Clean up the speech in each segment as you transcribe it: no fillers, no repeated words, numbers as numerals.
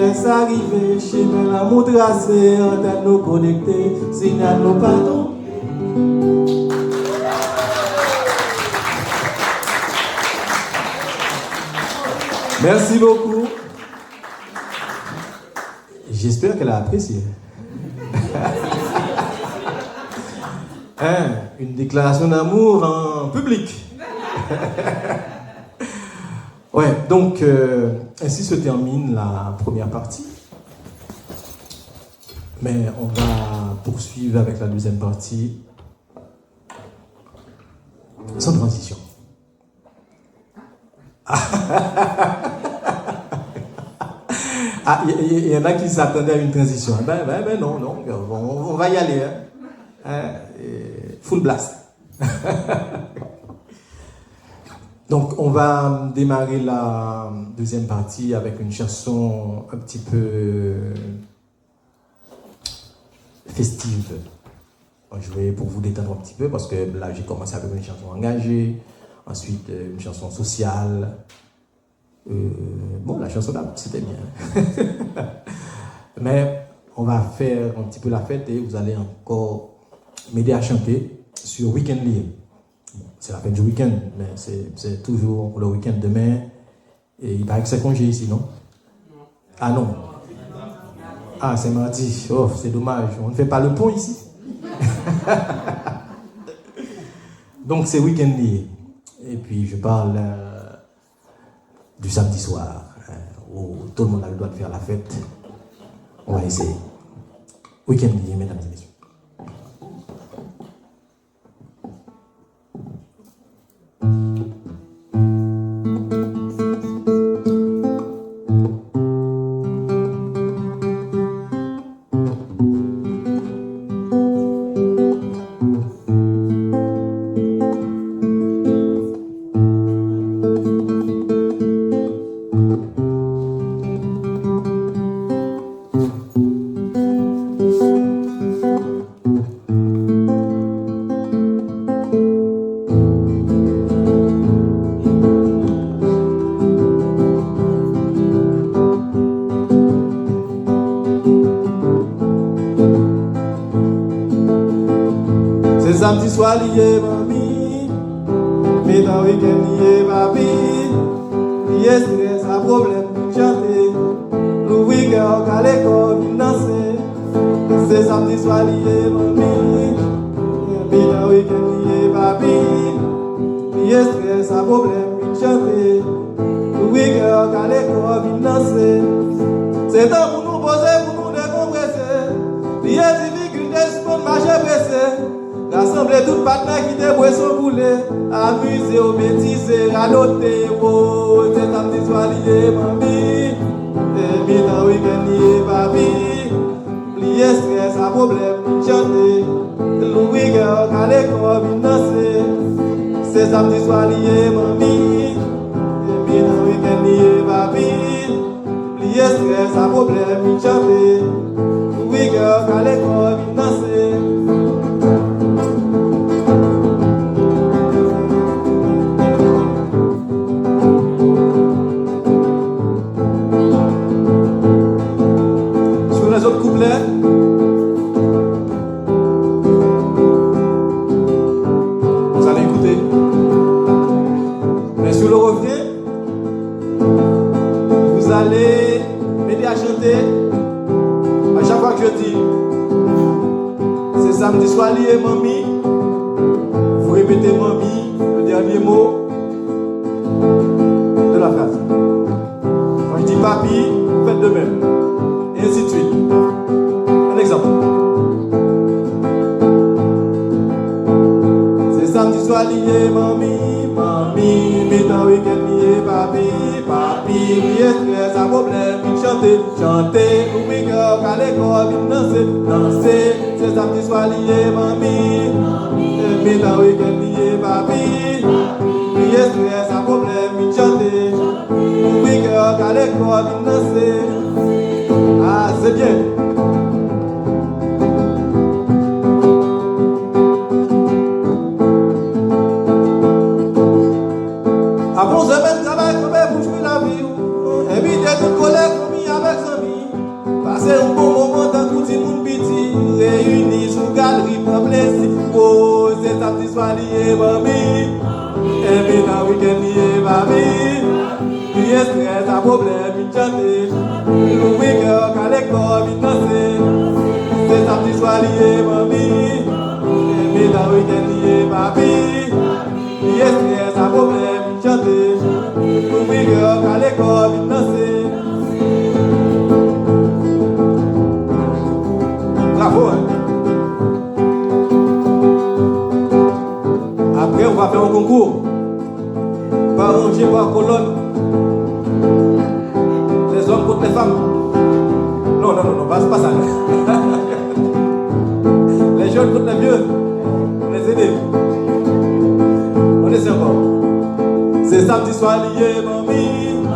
stress arrivé, chemin l'amour tracé, antenne nous connecté, signal nous pardon. Merci beaucoup. J'espère qu'elle a apprécié. Une déclaration d'amour en public. Ouais, donc ainsi se termine la première partie. Mais on va poursuivre avec la deuxième partie sans transition. Ah, il y en a qui s'attendaient à une transition. Ben non, on va y aller. Full blast. Donc, on va démarrer la deuxième partie avec une chanson un petit peu festive. Je vais pour vous détendre un petit peu parce que là, j'ai commencé avec une chanson engagée, ensuite une chanson sociale. Bon, la chanson là, c'était bien. Mais on va faire un petit peu la fête et vous allez encore m'aider à chanter sur Weekend Libre. C'est la fin du week-end, mais c'est toujours le week-end demain. Et il paraît que c'est congé ici, non? Ah non. Ah, c'est mardi. Oh, c'est dommage. On ne fait pas le pont ici. Donc, c'est week-end lié. Et puis, je parle du samedi soir, où tout le monde a le droit de faire la fête. On va essayer. Week-end lié, mesdames et messieurs. Samedi soir lié mamie, mais dans le week-end lié papi, lié stress à problème chanter, le week-end à l'école danser. C'est samedi soir lié mamie, mais dans le week-end lié papi, lié stress à problème chanter, le week-end à l'école danser. C'est temps pour nous poser, pour nous décompresser, lié difficulté, sport marcher pressé. Rassembler tout partenaire qui te boit son boulet, amuser au bêtiser, radoter, oh, c'est samedi soir lié, mamie, et puis dans le week-end lié, papi, plier stress à problème, chanter, le week-end à l'école, danser, c'est samedi soir lié, mamie, et puis dans le week-end lié, papi, plier stress à problème, chanter, le week-end à l'école, danser. Les autres couplets, vous allez écouter. Mais sur le refrain, vous allez m'aider à chanter. À chaque fois que je dis, c'est samedi soir lié, mamie. Vous répétez mamie, le dernier mot de la phrase. Quand je dis papi, vous faites de même. Et ainsi de suite. Un exemple. C'est samedi soir lié, mamie, mamie, mais dans le week-end lié, papi, papi, lié, stress, un problème, il chanter, chanter, le week-end à l'école, il danser, danser. C'est samedi soir lié, mamie, mais dans le week-end lié, papi, lié, stress, un problème, il chanter, le week-end à l'école, il danser. Ah, c'est bien. Avant, je vais travailler pour jouer la vie. Éviter toute colère, famille avec amis. lié, mamie. Et puis dans le week-end, lié, mamie. Puis stress, un problème, il chante. Le week-end, à l'école, il danse. C'est samedi soir, lié, mamie. Et puis dans le week-end, lié, mamie. Puis stress, un problème, il chante. Le week-end, à l'école, il danse. Bravo, hein? Après, on va faire un concours. Par rangée, par colonne. Les hommes contre les femmes. Non, c'est pas ça. Les jeunes contre les vieux. On les aide. On est sympa. C'est samedi soir lié, mamie.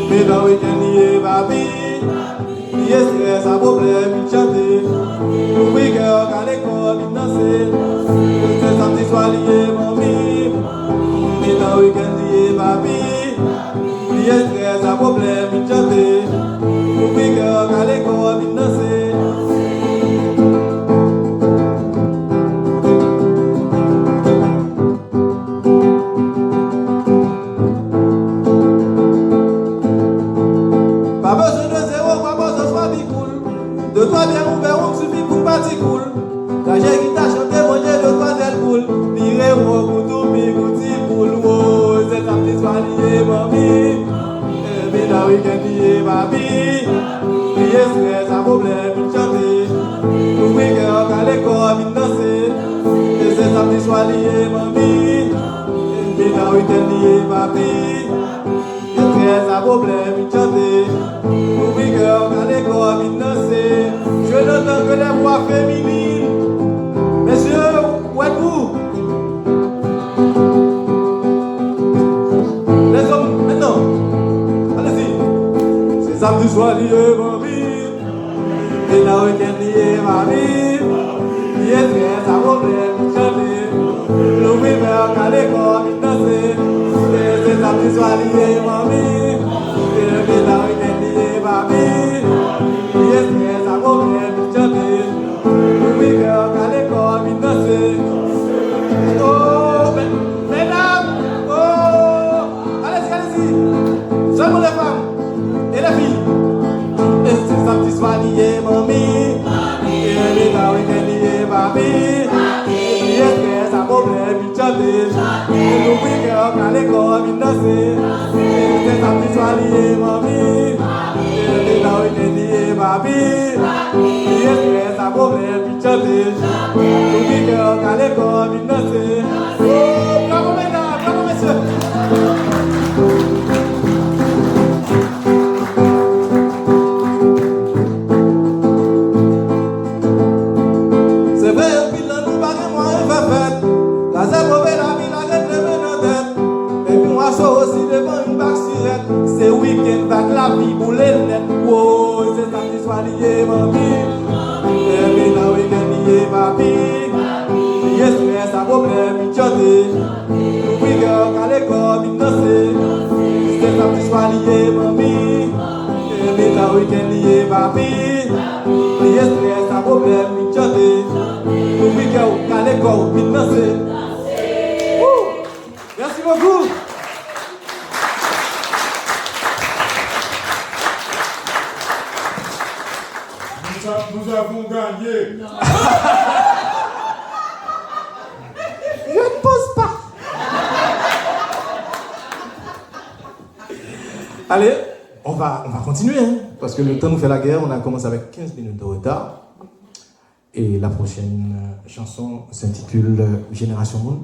Mais dans le week-end lié, mamie. Lié stress, un problème, il chante. Le week-end, à l'école, il danse. C'est samedi soir lié, mamie. Mais dans le week-end lié, mamie. Lié stress, un problème, il chante. Le week-end, à l'école, il danse. Pas besoin de zéro, pas besoin de soit bicoule. De toi bien ouvert, on suffit pour partir cool. Quand j'ai qui t'a chanté, manger de toi des poules. Viré au couteau, bigouti, poule. Oh, c'est samedi soir lié, mamie. Mais dans le week-end lié, mamie. Lié stress, un problème, il chante. Le week-end, à l'école, il danse. Et c'est samedi soir lié, mamie. Mais dans le week-end lié, mamie. Stress, un problème, il chante. Le week-end, à l'école, il danse. Je n'entends que les voix féminines. Messieurs, où êtes-vous? Les hommes, maintenant. Allez-y. C'est samedi soir lié, mamie. Et la week-end lié, mamie. Lié stress, un problème, il chante. Le week-end, à l'école, il danse. C'est samedi soir lié, mamie. Et la week-end lié, mamie. Lié stress, un problème, il chante. Le week-end, à l'école, il danse. Oh, mesdames, oh, allez-y. Seulement les femmes et les filles. Et c'est samedi soir lié, mamie. Et la week-end lié, mamie. Lié stress, un problème, il chante. Le week-end, à l'école, il danse. C'est samedi soir lié, mamie. Et la week-end lié, mamie. Lié stress, un problème, il chante. Le week-end, à l'école, il danse. Oh, bravo mesdames, bravo messieurs. C'est vrai, au bilan, nous baguons moi un fait fête. La zèbre la vie, la guette, le dans tête. Et puis moi, je aussi devant une bague surette. C'est week-end, bague la vie, boule net. Oh, c'est samedi soir lié, mamie. Et puis la week-end lié, mamie. Lié stress, un problème, il chante. Le week-end, à l'école, il danse. C'est samedi soir lié, mamie. Et puis la week-end lié, mamie. Lié stress, un problème, il chante. Le week-end, à l'école, il danse. Merci beaucoup. Nous avons gagné. Je ne pose pas. Allez, on va continuer, hein, parce que le temps nous fait la guerre. On a commencé avec 15 minutes de retard. Et la prochaine chanson s'intitule Génération Monde.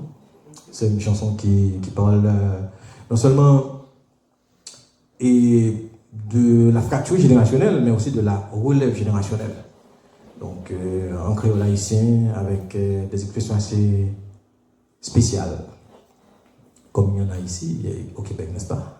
C'est une chanson qui parle non seulement de la fracture générationnelle, mais aussi de la relève générationnelle. Donc, en créole haïtien, avec des expressions assez spéciales, comme il y en a ici au Québec, n'est-ce pas?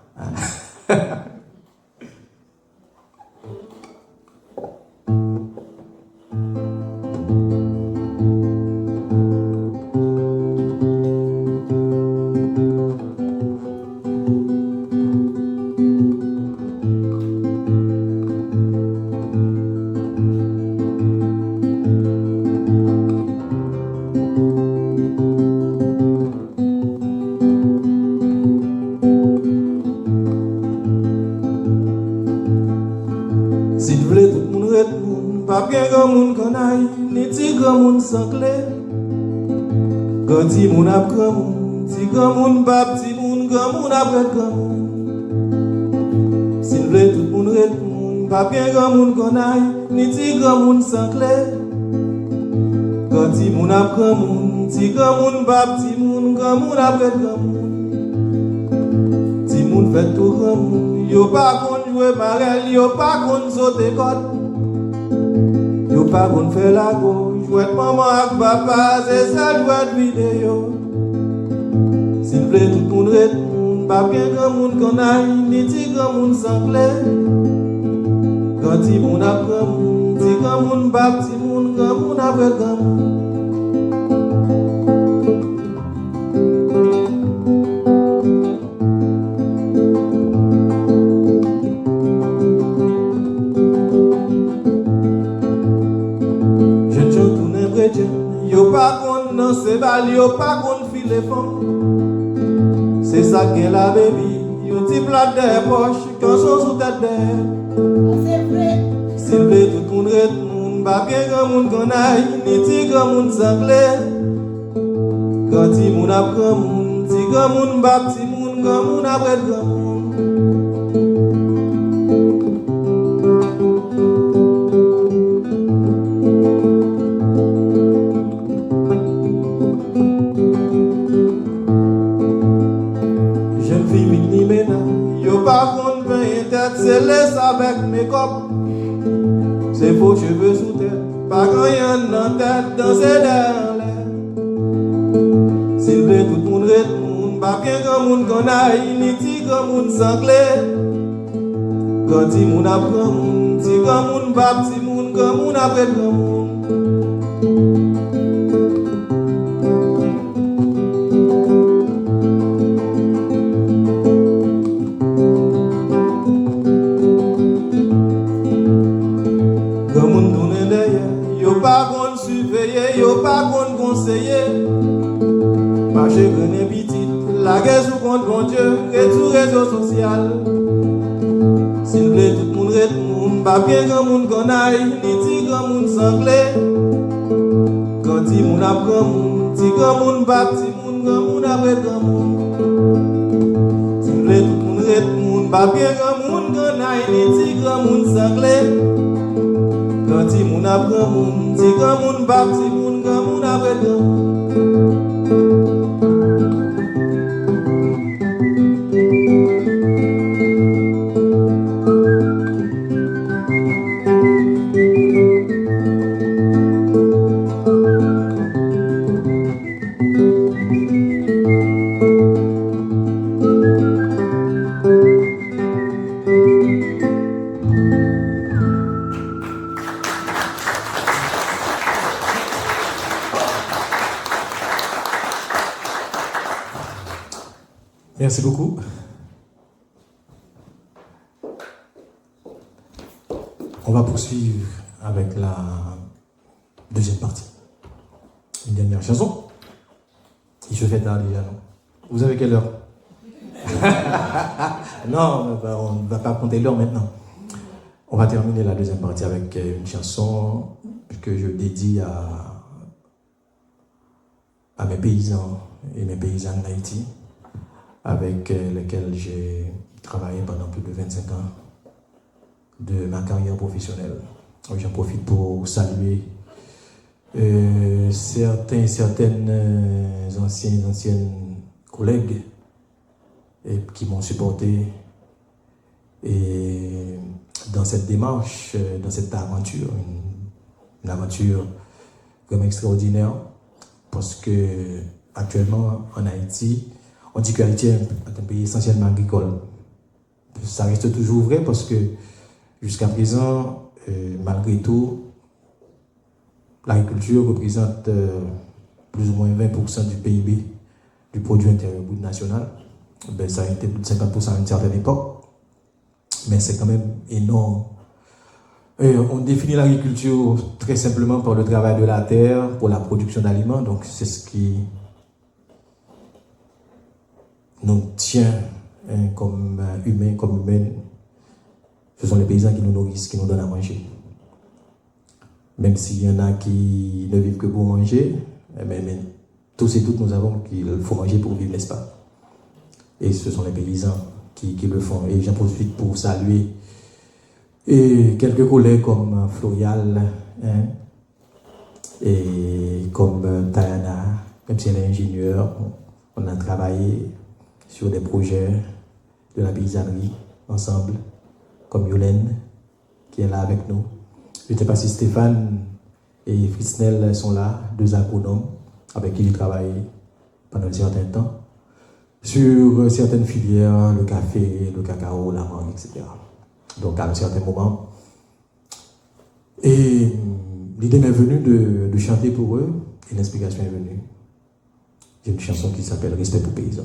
voulez tout le monde retourne, pas bien grand monde qu'on aille, ni petit grand monde sans clé. Quand petit monde a grand monde, petit grand monde pas petit monde, grand monde après grand monde. Si vous voulez tout le monde retourne, pas bien grand monde qu'on aille, ni petit grand monde sans clé. Quand petit monde a grand monde, petit grand monde pas petit monde, grand monde après grand monde. Petit monde fait tout grand monde, yo pas qu'on jouer marelle, yo pas qu'on sauter code. Yo pas qu'on faire la go, jouer maman avec papa, c'est ça jouer vidéo. S'il plaît tout le monde retourne, pas bien grand monde qu'on aille, ni petit grand monde sans clé. Quand petit monde a grand monde, petit grand monde pas petit monde, grand monde après grand monde. Yo pas qu'on dans ces balles, yo pas qu'on file fond. C'est ça qu'est la baby, yo ti plat de poche, quand son sous tête d'air. C'est vrai. C'est vrai, tout le monde retourne, pas bien grand monde qu'on aille, ni ti grand monde sans clé. Quand ti moun ap grand monde, ti grand monde pas petit monde, grand monde après grand monde. C'est laisse avec mes copes. C'est faux cheveux sous tête, pas grand y'en dans tête, danser dans l'air. S'il plaît tout le monde retourne, pas bien grand monde qu'on aille, ni ti grand monde sans clé. Quand ti moun ap grand monde, ti grand monde pas petit monde, grand monde après grand monde. Yo pas qu'on conseiller, marcher grené petit, la guerre sous contre bon Dieu, et tout réseau social. S'il plaît tout le monde retourne, pas bien grand monde qu'on aille, ni ti grand monde sans clé. Quand ti moun ap grand monde, ti grand monde pas petit monde, grand monde après grand monde. S'il plaît tout le monde retourne, pas bien grand monde qu'on aille, ni ti grand monde sans clé. Quand ti moun ap grand monde, ti grand monde pas petit monde, grand monde après grand monde. Merci beaucoup. On va poursuivre avec la deuxième partie. Une dernière chanson. Il se fait tard déjà, non? Vous avez quelle heure? Non, on ne va pas compter l'heure maintenant. On va terminer la deuxième partie avec une chanson que je dédie à mes paysans et mes paysannes d'Haïti, avec lesquels j'ai travaillé pendant plus de 25 ans de ma carrière professionnelle. J'en profite pour saluer certaines anciennes collègues qui m'ont supporté et dans cette démarche, dans cette aventure, une aventure comme extraordinaire, parce que actuellement en Haïti, on dit que Haïti est un pays essentiellement agricole. Ça reste toujours vrai parce que jusqu'à présent, malgré tout, l'agriculture représente plus ou moins 20% du PIB, du produit intérieur brut national. Ben, ça a été plus de 50% à une certaine époque, mais c'est quand même énorme. On définit l'agriculture très simplement par le travail de la terre pour la production d'aliments, donc c'est ce qui nous tient comme humains, comme humaines, Ce sont les paysans qui nous nourrissent, qui nous donnent à manger. Même s'il y en a qui ne vivent que pour manger, mais tous et toutes nous avons qu'il faut manger pour vivre, n'est-ce pas? Et ce sont les paysans qui le font. Et j'en profite pour saluer et quelques collègues comme Florial, hein, et comme Tayana, même si elle est ingénieure, on a travaillé sur des projets de la paysannerie ensemble, comme Yolène, qui est là avec nous. Je ne sais pas si Stéphane et Frisnel sont là, deux agronomes avec qui j'ai travaillé pendant un certain temps, sur certaines filières, le café, le cacao, la mangue, etc. Donc à un certain moment. Et l'idée m'est venue de chanter pour eux, et l'inspiration est venue. J'ai une chanson qui s'appelle Respect pour paysans.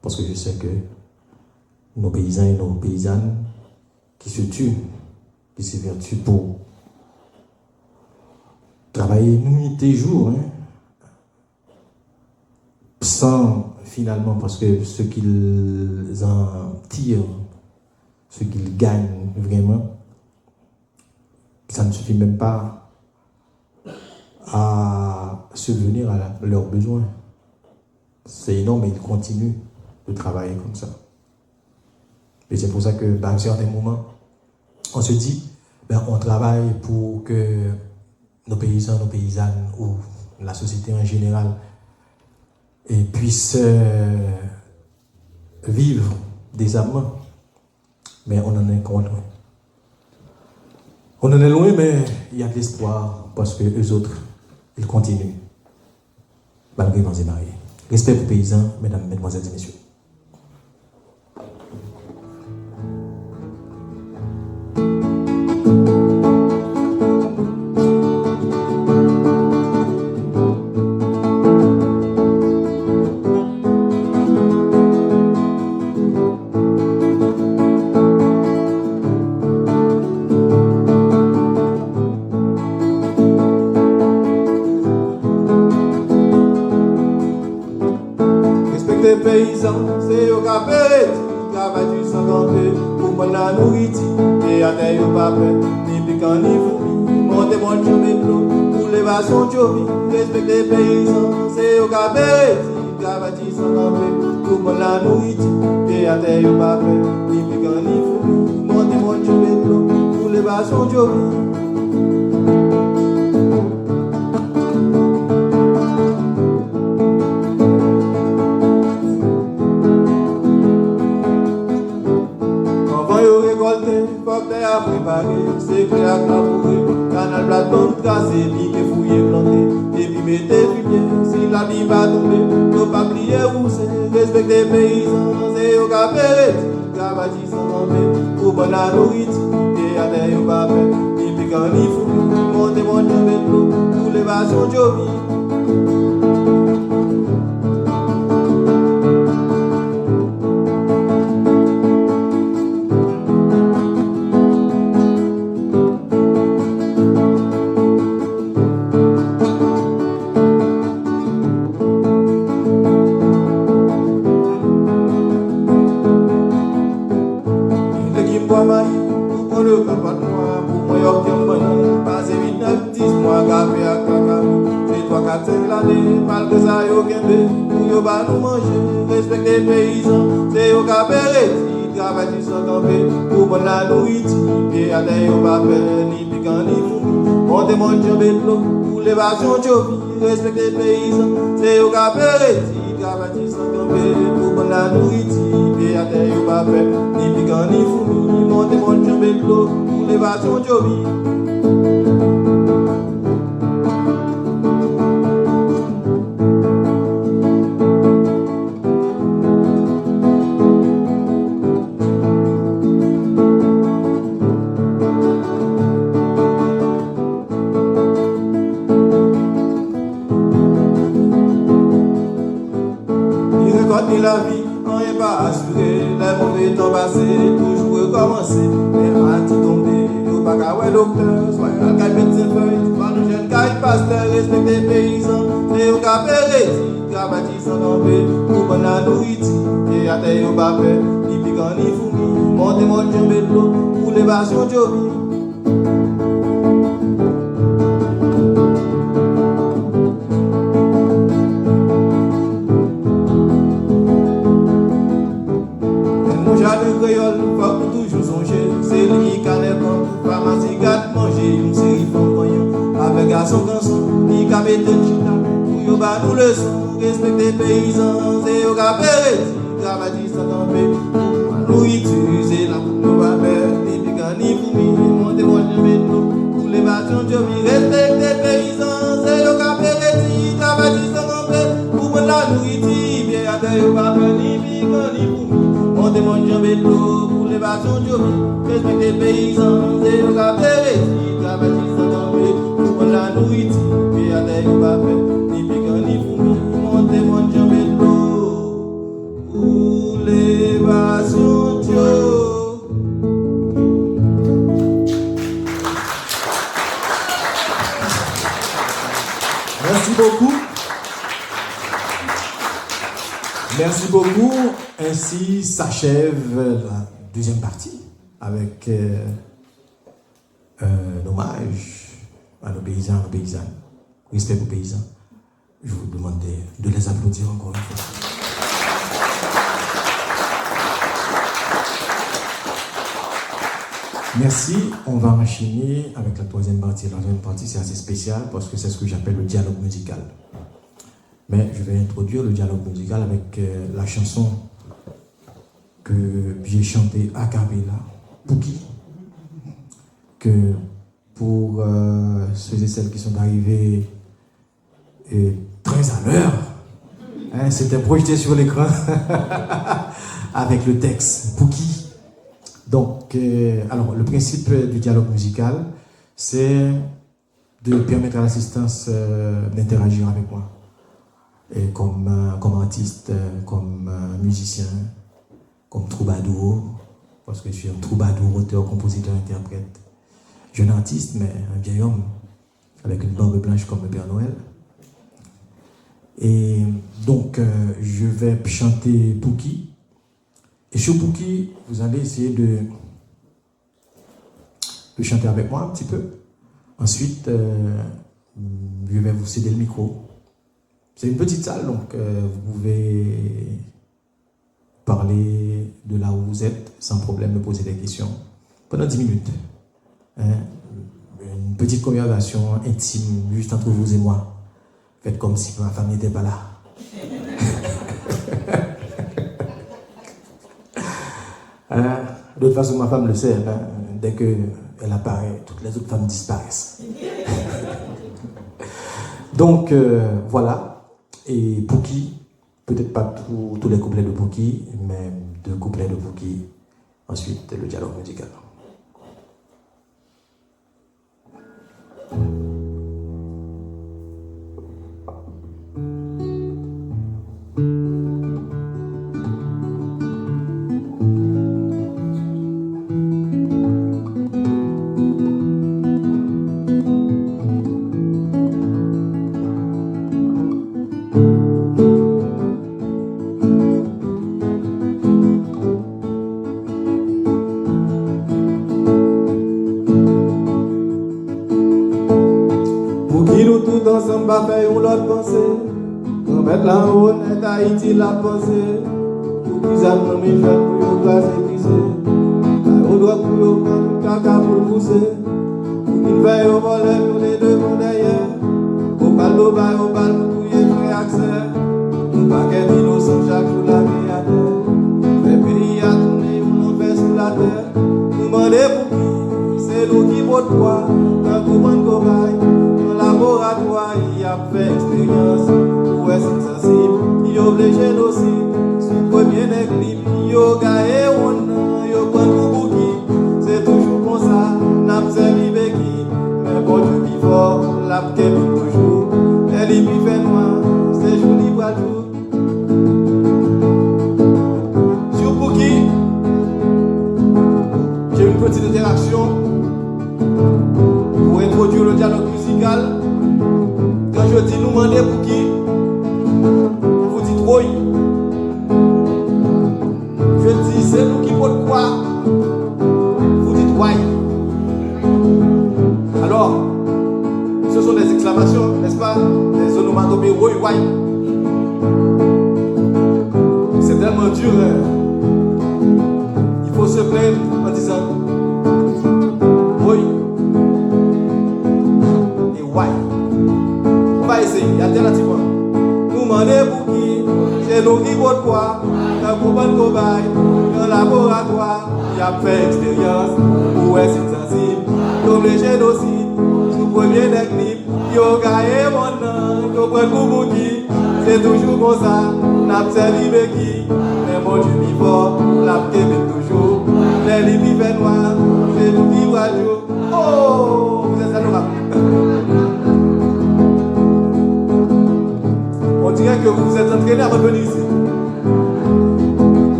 Parce que je sais que nos paysans et nos paysannes qui se tuent, qui s'évertuent pour travailler nuit et jour, hein, sans finalement, parce que ce qu'ils en tirent, ce qu'ils gagnent vraiment, ça ne suffit même pas à subvenir à leurs besoins. C'est énorme et ils continuent de travailler comme ça. Et c'est pour ça que, à un certain moment, on se dit, on travaille pour que nos paysans, nos paysannes ou la société en général puissent vivre décemment. Mais on en est loin. On en est loin, mais il y a de l'espoir parce que eux autres, ils continuent. Malgré vents et marées. Respect pour paysans, mesdames, mesdemoiselles et messieurs. C'est au capet, travail sans camper, pour prendre la nourriture, et à terre au papier, ni piquant ni fourmi, monter mon chemin de l'eau, pour l'évasion de Jovi, respecter les paysans, c'est au capet, travail sans camper, pour prendre la nourriture, et à terre au papier, ni piquant ni fourmi, monter mon chemin de l'eau, pour l'évasion de Jovi. À préparer, c'est clair à labourer, canal platon tracé, piqué, fouillé, planté, et puis mettez fumier, si la vie va tomber, ne pas plier ou c'est respecter les paysans, c'est au capet, travail sans camper, pour bonne la nourriture, et à terre au papier, ni piquant ni fou, montez mon chemin de l'eau, pour l'évasion de Jovi. Malgré ça, yo kembe, pour yo ba nous manger, respecter les paysans, c'est yo capé, travail sans camper, pour prendre la nourriture, et à terre yo pas peur, ni piquant ni fou, monter mon jambe de l'eau, pour l'évasion de Jovi, respecter les paysans, c'est yo capé, travail sans camper, pour prendre la nourriture, et à terre yo pas peur, ni piquant ni fou, monter mon jambe de l'eau, pour l'évasion de Jovi. La vie, on n'est pas assuré, les mauvais temps passés, toujours recommencer, mais à tout tomber, au pas qu'à ouais docteur, soit un caille médecin feuille, pas nous jeunes caille pasteur, respecter les paysans, c'est au cas péréti, travail sans camper, pour prendre la nourriture, et à terre au papier, ni piquant quand ni fourmi, montez mon jambé de l'eau, pour l'évasion Jovi. Mon jardin créole, faut que toujours songer, c'est lui qui canne comme pharmacie gâte manger, une série flamboyant, avec garçon canson, qui cabette de chita, pour yo ba nous le son, respecter paysans, c'est yo capéret, gravati sans camper, nourriture, c'est la pour nous va faire, et puis quand ni fourmi, montez mon jambé de l'eau, pour l'évasion Jovi, respecter paysans, c'est yo capéret, gravati sans camper, pour la nourriture, bien à terre yo va faire, ni puis quand ni fourmi. Montez mon jambé de l'eau pour l'évasion Jovi, respectez les paysans, et au capéret, travaillez sans camper, pour prendre la nourriture, puis à terre au papet, ni piquant ni fourmi, montez mon jambé de l'eau pour l'évasion Jovi. Merci beaucoup. Merci beaucoup. Ainsi s'achève la deuxième partie avec un hommage à nos paysans, nos paysannes. Respect aux paysans. Je vous demande de les applaudir encore une fois. Merci. On va enchaîner avec la troisième partie. La troisième partie, c'est assez spécial parce que c'est ce que j'appelle le dialogue musical. Mais je vais introduire le dialogue musical avec la chanson que j'ai chantée a cappella, Pouki, que pour ceux et celles qui sont arrivés très à l'heure, hein, c'était projeté sur l'écran avec le texte Pouki. Donc, alors, le principe du dialogue musical, c'est de permettre à l'assistance d'interagir avec moi. Et comme artiste, comme musicien, comme troubadour, parce que je suis un troubadour, auteur, compositeur, interprète. Jeune artiste, mais un vieil homme, avec une barbe blanche comme le Père Noël. Et donc, je vais chanter Pouki. Et sur Pouki, vous allez essayer de chanter avec moi un petit peu. Ensuite, je vais vous céder le micro. C'est une petite salle, donc vous pouvez parler de là où vous êtes sans problème, me poser des questions pendant 10 minutes. Hein? Une petite conversation intime juste entre vous et moi. Faites comme si ma femme n'était pas là. De toute façon, ma femme le sait. Hein? Dès qu'elle apparaît, toutes les autres femmes disparaissent. Donc, voilà. Et Pouki, peut-être pas tous les couplets de Pouki, mais 2 couplets de Pouki. Ensuite, le dialogue musical. Ensemble, faire une autre pensée. On met là où on est Haïti la pensée. Pour qu'ils aiment mes jeunes pour les classer glisser. On doit pour eux prendre caca pour le pousser. Pour qu'ils veillent au volet pour les devant derrière. Au bal au bal pour y faire accès. On paquet d'innocents chaque jour la vie à terre. Les pays à tourner où l'on fait sur la terre. Nous demandez pour qui, c'est nous qui vote quoi. Quand vous prenez cobaye. Laboratoire, il a fait expérience. Pour être sensible, il y a les génocides. Sous premier éclipse, il y a gagné on il y a pas de bouki. C'est toujours comme ça, n'a pas servi béki. Mais bon, Dieu qui fort, la qu'elle toujours. Elle y fait noir, c'est joli pour tout. Sur Pouki, j'ai une petite interaction pour introduire le dialogue musical. Quand je dis nous demander pour qui, vous dites oui. Je dis c'est nous qui pouvons croire, vous dites why. Alors, ce sont des exclamations, n'est-ce pas? Des onomatopées, oui, why. C'est tellement dur. Il faut se plaindre en disant oui et why. On va essayer, alternativement. Nous demandons pour qui? C'est nous qui votent quoi? Dans le bon cobaye, dans le laboratoire, il a fait expérience. Où est-ce sensible? Comme les génocides, sous premier des clips, il a gagné mon nom, il a pris pour qui? C'est toujours comme ça, n'a servi avec qui? Mais mon Dieu, il fort, l'a québé toujours. Les livres fait noir, c'est nous qui voyons. Oh, vous êtes adorable. On dirait que vous vous êtes entraîné avant de venir ici.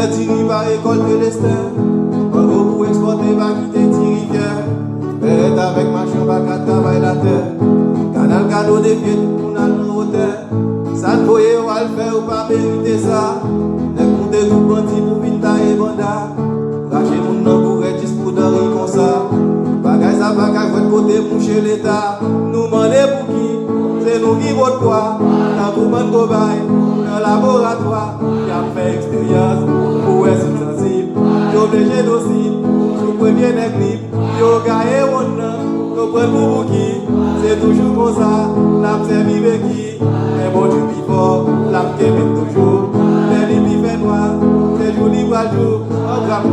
Thierry va récolter l'estin. En gros, pour exporter, va quitter Thierry Pierre. Bête avec machin, va qu'à travailler la terre. Canal cadeau des pieds, tout le monde a le hôtel. Ça ne voyait pas le faire ou pas mériter ça. Les coups de tout bandit pour Vinta et Banda. Racher mon nom pour être pour d'Henri comme ça. Bagage ça, bagage, votre côté, moucher l'État. Nous demander pour qui? C'est nous qui vote quoi? Dans le mouvement de cobaye, dans le laboratoire, qui a fait expérience. Où est-ce sensible? Yo le génocide, sous premier des clips, yo gagné mon nom, yo prend pour qui? C'est toujours comme ça, l'a servi avec qui? Mais bon Dieu plus fort, l'a québé toujours. Les livres fait noir, les jours libres à jour, en grave.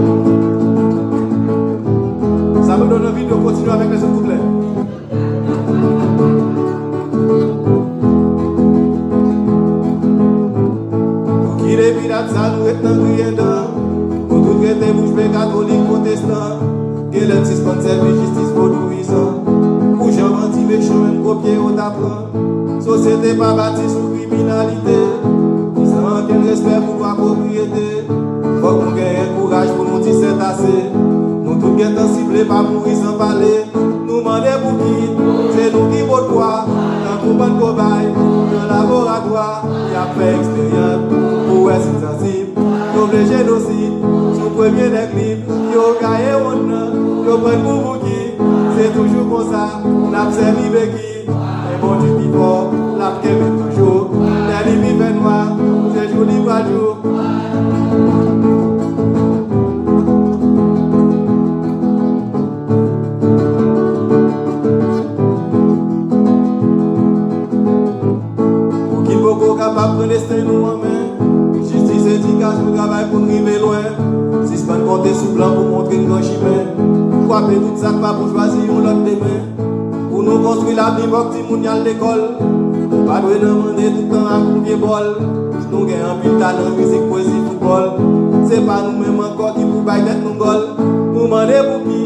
Ça me donne envie de continuer avec les autres couplets. Qui les pirates, ça nous est un crier d'or. Pour tout traiter, bouche bée catholique protestant. Quel est le suspense de justice pour nous visant? Pour j'en menti, méchant, même copier au tapant. Société pas bâtie sous criminalité. Ils ont quel respect pour la propriété. Faut qu'on gagne courage pour nous dire c'est assez. Nous tous guettons ciblés, pas mourir sans parler. Nous demander pour qui? C'est nous qui vote quoi? Dans le bon cobaye, dans le laboratoire, il a fait expérience. Où est-ce sensible? Comme le génocide, sous premier des clips, yo gagné mon nom, yo prend pour qui? C'est toujours comme ça, n'a servi avec qui? Mais bon Dieu plus fort, l'a québé toujours. Les livres fait noir, c'est jour libre à jour. Pour qu'il faut capable de rester nous en main. Justice et éducation travail pour nous arriver loin. Si ce pas compter sous blanc pour montrer une grande chimère. Frapper tout ça pas pour choisir l'autre demain. Pour nous construire la vie pour que tout le monde à l'école. Pas de demander tout le temps à combien bol. Nous avons un pile talent, musique, poésie, football. C'est pas nous-mêmes encore qui pour bailler nous gol. Nous demandons pour qui?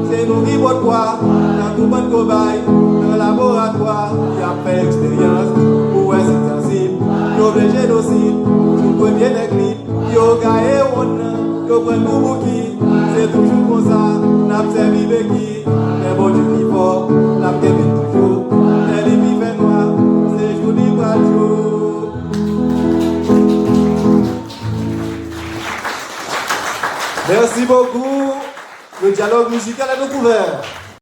C'est nous qui votent quoi? Dans tout bon cobaye, dans le laboratoire, qui a fait expérience. Où est-ce sensible? Yo le génocide, sous premier des clips, yo gagné mon nom, yo prend pour qui? C'est toujours comme ça, n'a servi avec qui? Mais bon Dieu plus fort, l'a québé toujours. Les livres fait noir, c'est jour libre à jour. Merci beaucoup. Le dialogue musical est ouvert.